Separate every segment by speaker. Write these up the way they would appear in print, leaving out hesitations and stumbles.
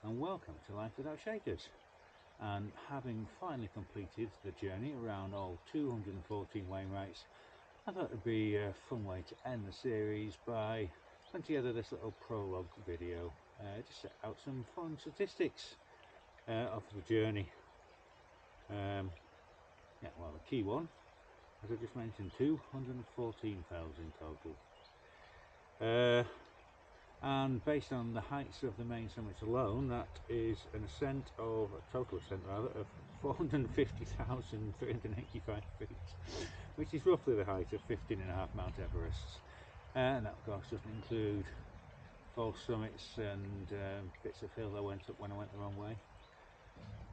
Speaker 1: and welcome to Life Without Shakers. And having finally completed the journey around all 214 Wainwrights, I thought it would be a fun way to end the series by putting together this little prologue video to set out some fun statistics of the journey. Well, the key one, as I just mentioned, 214,000 total. And based on the heights of the main summits alone, that is an ascent of, a total ascent rather, of 450,385 feet, which is roughly the height of 15.5 Mount Everests. And that of course doesn't include false summits and bits of hill I went up when I went the wrong way,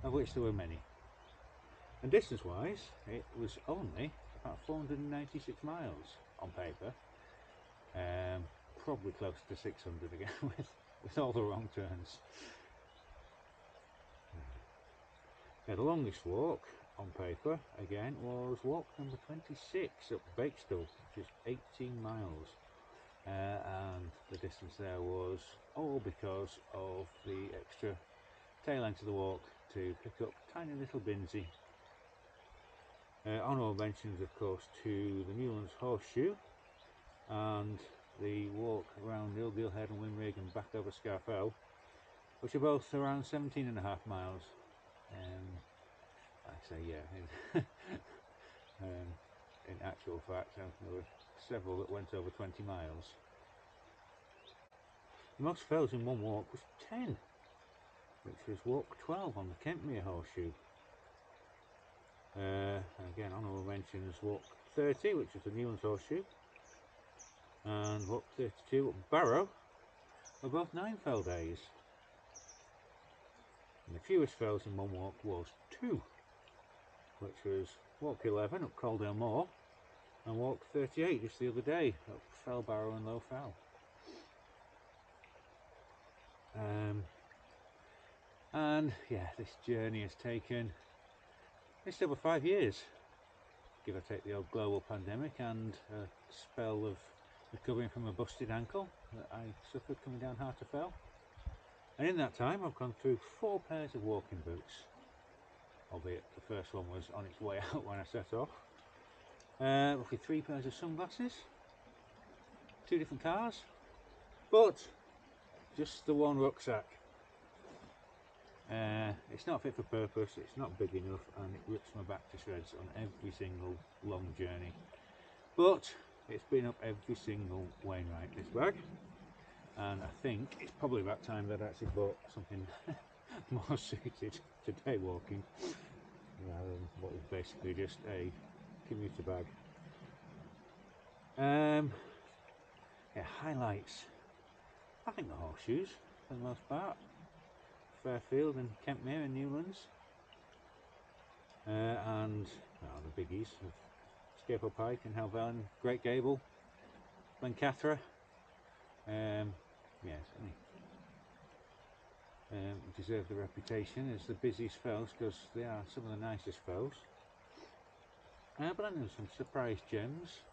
Speaker 1: of which there were many. And distance wise, it was only about 496 miles on paper. Probably close to 600 again with all the wrong turns. The longest walk on paper again was walk number 26 up Bakestall, which is 18 miles. And the distance there was all because of the extra tail end of the walk to pick up tiny little Binsey. Honourable mentions of course to the Newlands Horseshoe and the walk around Ilgill Head and Winrig and back over Scarfell, which are both around 17.5 miles. Like I say, yeah, in actual fact, there were several that went over 20 miles. The most fells in one walk was 10, which was walk 12 on the Kentmere Horseshoe. Again, honourable mentions walk 30, which is the Newlands Horseshoe, and walk 32 at Barrow were both 9 fell days. And the fewest fells in one walk was 2, which was walk 11 up Coaldale Moor and walk 38 just the other day up Fell Barrow and Low Fell. And yeah, this journey has taken just over 5 years, give or take the old global pandemic and a spell of recovering from a busted ankle that I suffered coming down Harterfell. And in that time I've gone through 4 pairs of walking boots, albeit the first one was on its way out when I set off. Roughly 3 pairs of sunglasses, 2 different cars, but just the one rucksack. It's not fit for purpose, it's not big enough, and it rips my back to shreds on every single long journey. But it's been up every single Wainwright, this bag, and I think it's probably about time that I actually bought something more suited to day walking rather than what was basically just a commuter bag. Highlights. I think the horseshoes for the most part. Fairfield and Kentmere and Newlands. And the biggies of Scapel Pike and Helvellyn, Great Gable, Blencathra. Certainly deserve the reputation as the busiest fells because they are some of the nicest fells. But then there's some surprise gems.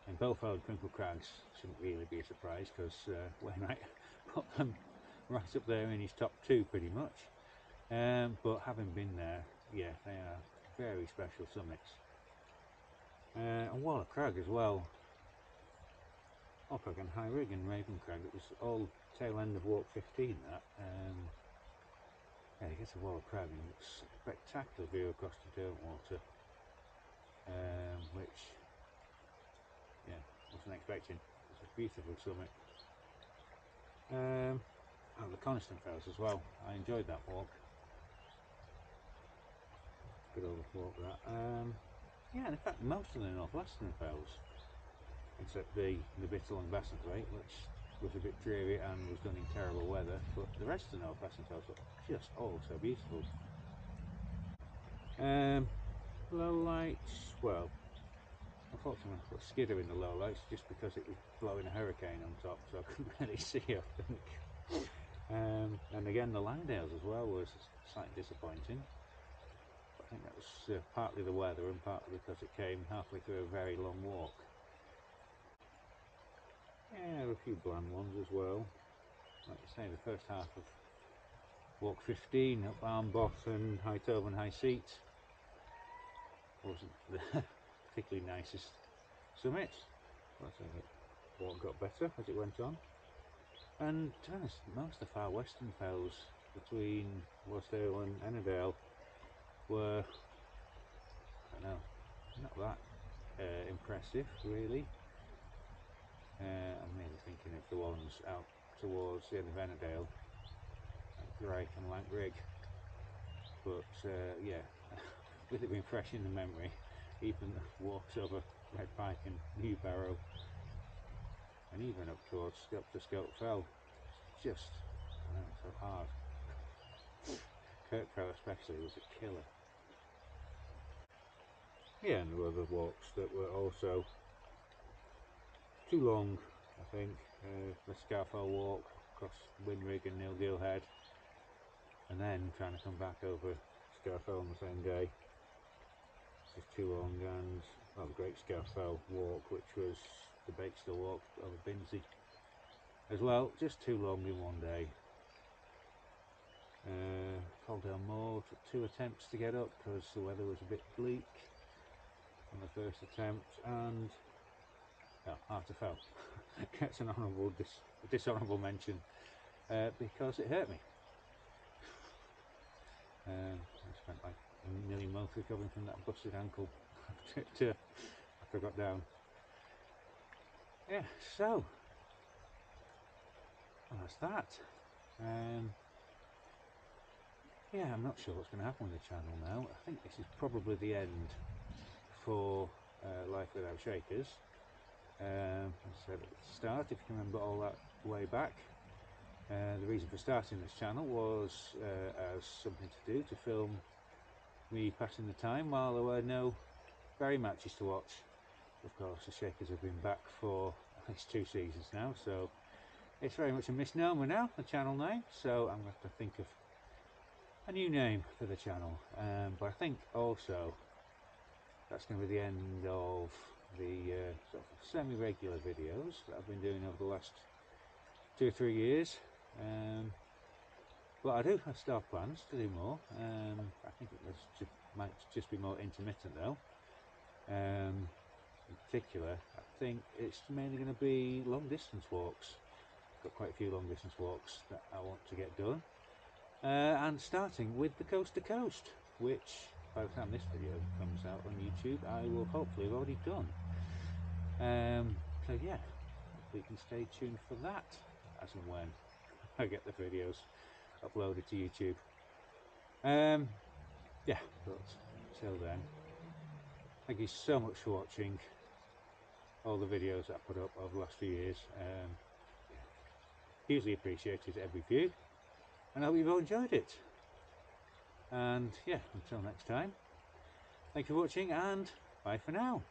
Speaker 1: And Belfeld Crinkle Crags shouldn't really be a surprise because Wainwright put them right up there in his top 2 pretty much. But having been there, yeah, they are very special summits. And Waller Crag as well. Crag and High Rig and Raven Crag, it was all tail end of walk 15 that. You get to Waller Crag and it's a spectacular view across the Derwentwater, which, yeah, wasn't expecting. It's a beautiful summit. And the Coniston Fells as well, I enjoyed that walk. Good old walk that. And in fact most of the Northwestern Fells, except the bit along Bassingthwaite, which was a bit dreary and was done in terrible weather, but the rest of the Northwestern Fells were just all so beautiful. Low lights, well, unfortunately I put Skidder in the low lights just because it was blowing a hurricane on top, so I couldn't really see, I think. And again the Langdales as well was slightly disappointing. I think that was partly the weather and partly because it came halfway through a very long walk. Yeah, a few bland ones as well. Like you say, the first half of walk 15 up Armboth and Hightoven High Seat. Wasn't the particularly nicest summit, but the walk got better as it went on. And to be honest, most of the far western fells between Wasdale and Ennerdale were, I don't know, not that impressive really. I'm mainly thinking of the ones out towards the end of Ennerdale, like Drake and Lankrig. But yeah, with it being fresh in the memory, even the walks over Red Pike and New Barrow, and even up towards up to Scout Fell, just so hard. Kirkfell especially was a killer. Yeah, and there were other walks that were also too long, I think. The Scarfell walk across Winrig and Nilgill Head, and then trying to come back over Scarfell on the same day. Just too long. And well, the Great Scarfell walk, which was the Bakestill walk over Binsey as well, just too long in one day. Caldale Moor took 2 attempts to get up because the weather was a bit bleak on the first attempt, and Arterfell gets an honourable dishonourable mention because it hurt me. I spent like nearly a month recovering from that busted ankle after I got down. Yeah, so that's that. Yeah, I'm not sure what's going to happen with the channel now. I think this is probably the end for Life Without Shakers. As I said at the start, if you can remember all that way back, the reason for starting this channel was as something to do, to film me passing the time while there were no Barry matches to watch. Of course, the Shakers have been back for at least 2 seasons now, so it's very much a misnomer now, the channel name, so I'm going to have to think of a new name for the channel. But I think also that's going to be the end of the sort of semi-regular videos that I've been doing over the last 2 or 3 years. But I do have still plans to do more. I think it might just be more intermittent though. In particular, I think it's mainly going to be long distance walks. I've got quite a few long distance walks that I want to get done. And starting with the Coast to Coast, which by the time this video comes out on YouTube, I will hopefully have already done. So yeah, hopefully you can stay tuned for that as and when I get the videos uploaded to YouTube. Yeah, but till then, thank you so much for watching all the videos that I put up over the last few years. Yeah, hugely appreciated every view, and I hope you've all enjoyed it. And yeah, until next time, thank you for watching, and bye for now.